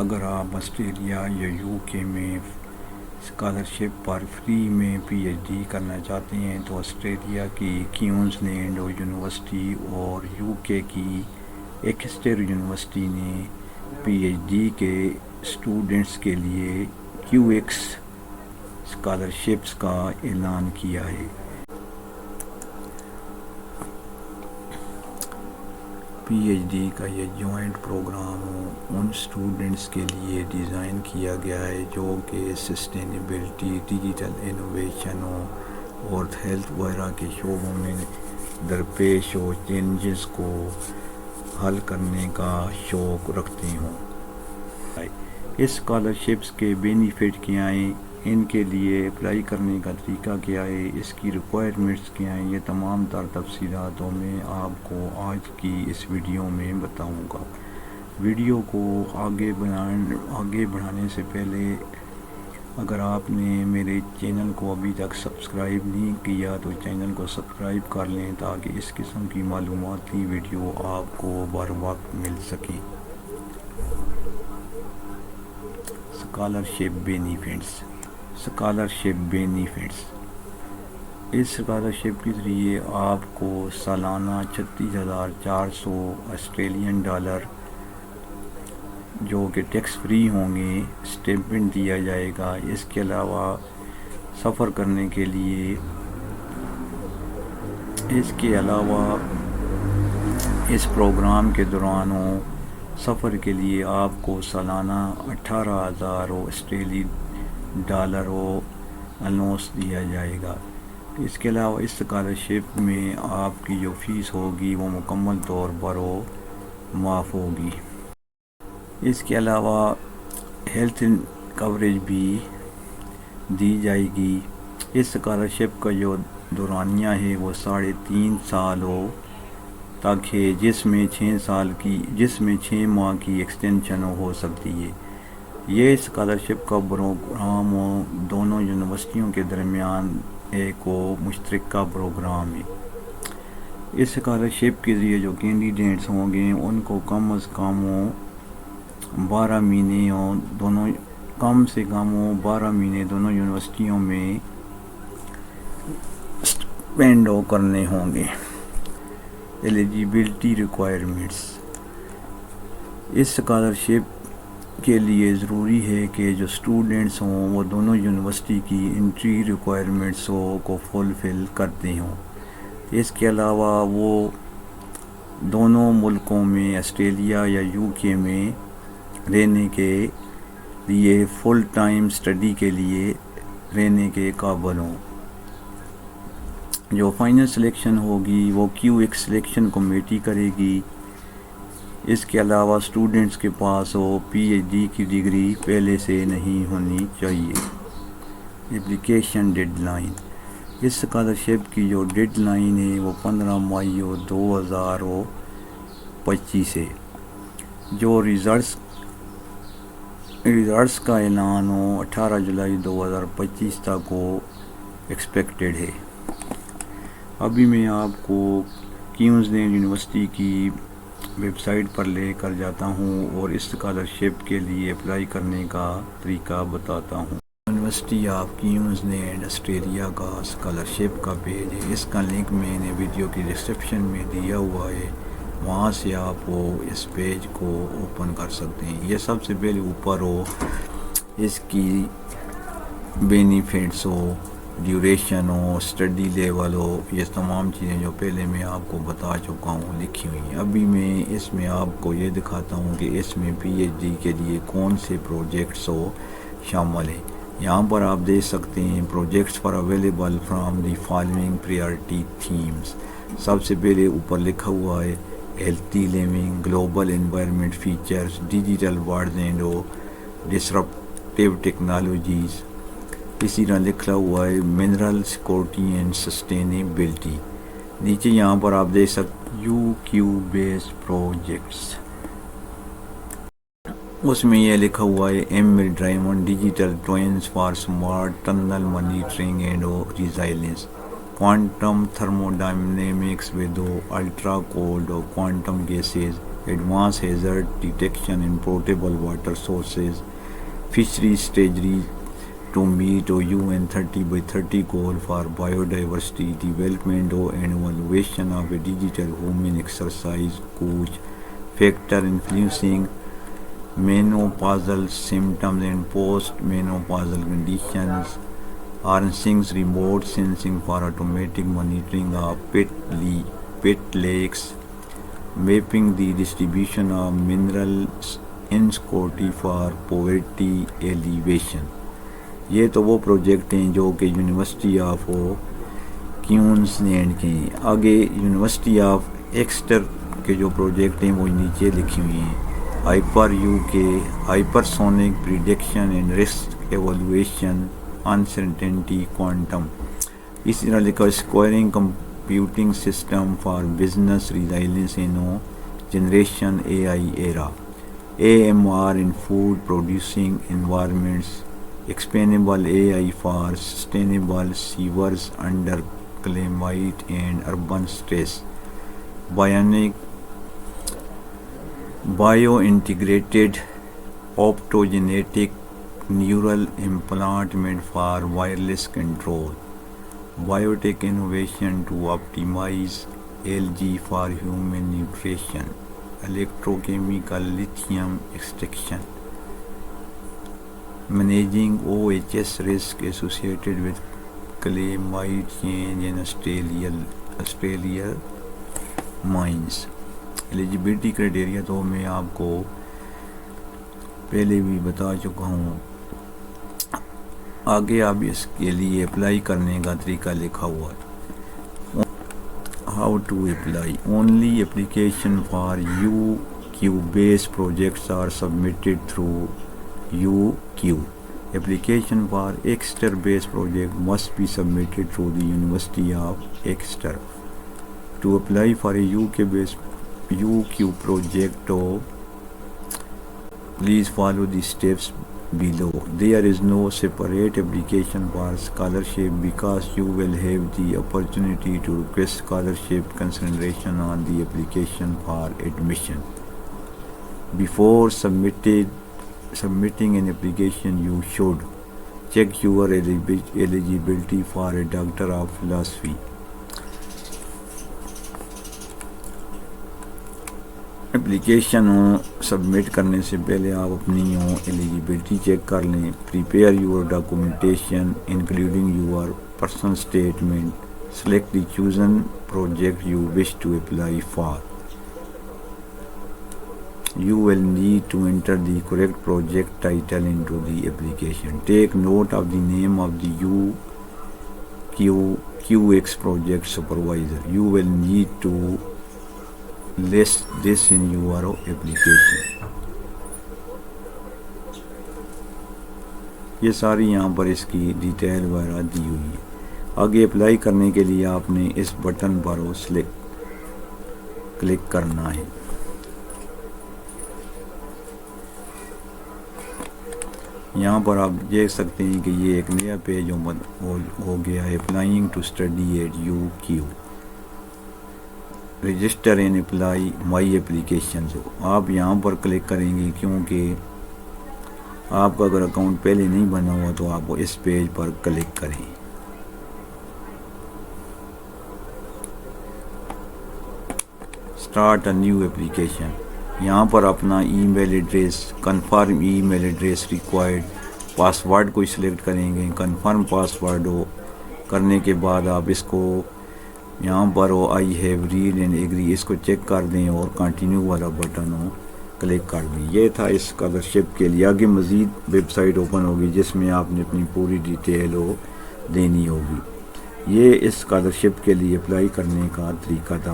اگر آپ آسٹریلیا یا یو کے میں اسکالرشپ پر فری میں پی ایچ ڈی کرنا چاہتے ہیں تو آسٹریلیا کی کیونز لینڈ یونیورسٹی اور یو کے کی ایکسٹر یونیورسٹی نے پی ایچ ڈی کے اسٹوڈنٹس کے لیے کیو ایکس اسکالرشپس کا اعلان کیا ہے۔ پی ایچ ڈی کا یہ جوائنٹ پروگرام ان اسٹوڈنٹس کے لیے ڈیزائن کیا گیا ہے جو کہ سسٹینیبلٹی، ڈیجیٹل انوویشن اور ہیلتھ وغیرہ کے شعبوں میں درپیش ہو چیلنجز کو حل کرنے کا شوق رکھتے ہوں۔ اس اسکالرشپس کے بینیفٹ کیا ہیں، ان کے لیے اپلائی کرنے کا طریقہ کیا ہے، اس کی ریکوائرمنٹس کیا ہیں، یہ تمام تر تفصیلات میں آپ کو آج کی اس ویڈیو میں بتاؤں گا۔ ویڈیو کو آگے بڑھانے سے پہلے اگر آپ نے میرے چینل کو ابھی تک سبسکرائب نہیں کیا تو چینل کو سبسکرائب کر لیں تاکہ اس قسم کی معلوماتی ویڈیو آپ کو بر وقت مل سکیں۔ Scholarship benefits. اس اسکالرشپ کے ذریعے آپ کو سالانہ 36,400 آسٹریلین ڈالر جو کہ ٹیکس فری ہوں گے اسٹیپنڈ دیا جائے گا۔ اس کے علاوہ سفر کرنے کے لیے اس پروگرام کے دوران سفر کے لیے آپ کو سالانہ 18,000 آسٹریلی ڈالر الونس دیا جائے گا۔ اس کے علاوہ اس اسکالرشپ میں آپ کی جو فیس ہوگی وہ مکمل طور پر معاف ہوگی۔ اس کے علاوہ ہیلتھ کوریج بھی دی جائے گی۔ اس اسکالرشپ کا جو دورانیہ ہے وہ 3.5 سال تک ہے، جس میں 6 ماہ کی ایکسٹینشن ہو سکتی ہے۔ یہ اسکالرشپ کا پروگرام دونوں یونیورسٹیوں کے درمیان ایک مشترکہ پروگرام ہے۔ اس اسکالرشپ کے ذریعے جو کینڈیڈیٹس ہوں گے ان کو کم سے کم 12 مہینے دونوں یونیورسٹیوں میں اسپینڈ کرنے ہوں گے۔ Eligibility requirements. اس اسکالرشپ کے لیے ضروری ہے کہ جو اسٹوڈنٹس ہوں وہ دونوں یونیورسٹی کی انٹری ریکوائرمنٹس کو فلفل کرتے ہوں۔ اس کے علاوہ وہ دونوں ملکوں میں آسٹریلیا یا یو کے میں رہنے کے لیے فل ٹائم اسٹڈی کے لیے رہنے کے قابل ہوں۔ جو فائنل سلیکشن ہوگی وہ کیو ایکس سلیکشن کمیٹی کرے گی۔ اس کے علاوہ اسٹوڈنٹس کے پاس پی ایچ ڈی کی ڈگری پہلے سے نہیں ہونی چاہیے۔ Application deadline. اس اسکالرشپ کی جو ڈیڈ لائن ہے وہ 15 مئی 2025 ہے۔ جو ریزلٹس کا اعلان 18 جولائی 2025 تک ایکسپیکٹڈ ہے۔ ابھی میں آپ کو کیونز لینڈ یونیورسٹی کی ویب سائٹ پر لے کر جاتا ہوں اور اس اسکالرشپ کے لیے اپلائی کرنے کا طریقہ بتاتا ہوں۔ University of Cavin's land Australia کا اسکالرشپ کا پیج ہے۔ اس کا لنک میں نے ویڈیو کی ڈسکرپشن میں دیا ہوا ہے، وہاں سے آپ اس پیج کو اوپن کر سکتے ہیں۔ یہ سب سے پہلے اوپر اس کی بینیفٹس ڈیوریشن اسٹڈی لیول یہ تمام چیزیں جو پہلے میں آپ کو بتا چکا ہوں لکھی ہوئی ہیں۔ ابھی میں اس میں آپ کو یہ دکھاتا ہوں کہ اس میں پی ایچ ڈی کے لیے کون سے پروجیکٹس شامل ہیں۔ یہاں پر آپ دیکھ سکتے ہیں پروجیکٹس پر available from the following priority themes. سب سے پہلے اوپر لکھا ہوا ہے healthy living, global environment features, digital words and disruptive technologies. اسی طرح لکھا ہوا ہے منرل سیکورٹی اینڈ سسٹینیبلٹی۔ نیچے یہاں پر آپ دیکھ سکتے یو کیو بیسڈ پروجیکٹس، اس میں یہ لکھا ہوا ہے AI ML driven digital twins for smart tunnel monitoring and resilience, quantum thermodynamics with ultra cold quantum gases, advanced hazard detection in potable water sources, fishery strategies to meet UN 30 by 30 goal for biodiversity development and evaluation of a digital human exercise coach factor influencing menopausal symptoms and post-menopausal conditions, harnessing remote sensing for automatic monitoring of pet lakes, mapping the distribution of minerals in Scotty for poverty alleviation. یہ تو وہ project ہیں جو کہ university of Cavin's land کے ہیں. آگے university of ایکسٹر کے جو پروجیکٹ ہیں وہ نیچے لکھی ہوئی ہیں. Hyper U K hyper sonic prediction and risk evaluation uncertainty quantum. اسی طرح لکھا squaring computing system for business resilience in generation A I era. AMR in food producing environments, expandable AI for sustainable sewers under climate and urban stress, biointegrated optogenetic neural implantation for wireless control, biotech innovation to optimize algae for human nutrition, electrochemical lithium extraction, managing OHS risk associated with climate change in Australia mines. Eligibility criteria تو میں آپ کو پہلے بھی بتا چکا ہوں. آگے آپ اس کے لیے اپلائی کرنے کا طریقہ لکھا ہوا ہے. How to apply. Only application for UQ based projects are submitted through UQ. Application for Exeter based project must be submitted through the University of Exeter. To apply for a UK based UQ project, please follow the steps below. There is no separate application for scholarship because you will have the opportunity to request scholarship consideration on the application for admission. Before submitting an application, you should check your eligibility for a Doctor of Philosophy. Application submit کرنے سے پہلے آپ اپنی eligibility check کر لیں. Prepare your documentation including your personal statement. Select the chosen project you wish to apply for. You will need to enter the correct project title into the application. Take note of the name of the UQX project supervisor. You will need to list this in your application. یہ ساری یہاں پر اس کی detail وغیرہ دی ہوئی ہے. آگے apply کرنے کے لیے آپ نے اس بٹن پر کلک کرنا ہے. یہاں پر آپ دیکھ سکتے ہیں کہ یہ ایک نیا پیج ہو گیا ہے. Applying to study at UQ. Register and apply my application. آپ یہاں پر کلک کریں گے کیونکہ آپ کا اگر اکاؤنٹ پہلے نہیں بنا ہوا تو آپ اس پیج پر کلک کریں. Start a new application. یہاں پر اپنا ای میل ایڈریس کنفرم ای میل ایڈریس ریکوائرڈ. پاسورڈ کو سلیکٹ کریں گے. کنفرم پاسورڈ کرنے کے بعد آپ اس کو یہاں پر I have read and agree اس کو چیک کر دیں اور کنٹینیو والا بٹن کلک کر دیں. یہ تھا اس اسکالرشپ کے لیے. آگے مزید ویب سائٹ اوپن ہوگی جس میں آپ نے اپنی پوری ڈیٹیل دینی ہوگی. یہ اس اسکالرشپ کے لیے اپلائی کرنے کا طریقہ تھا.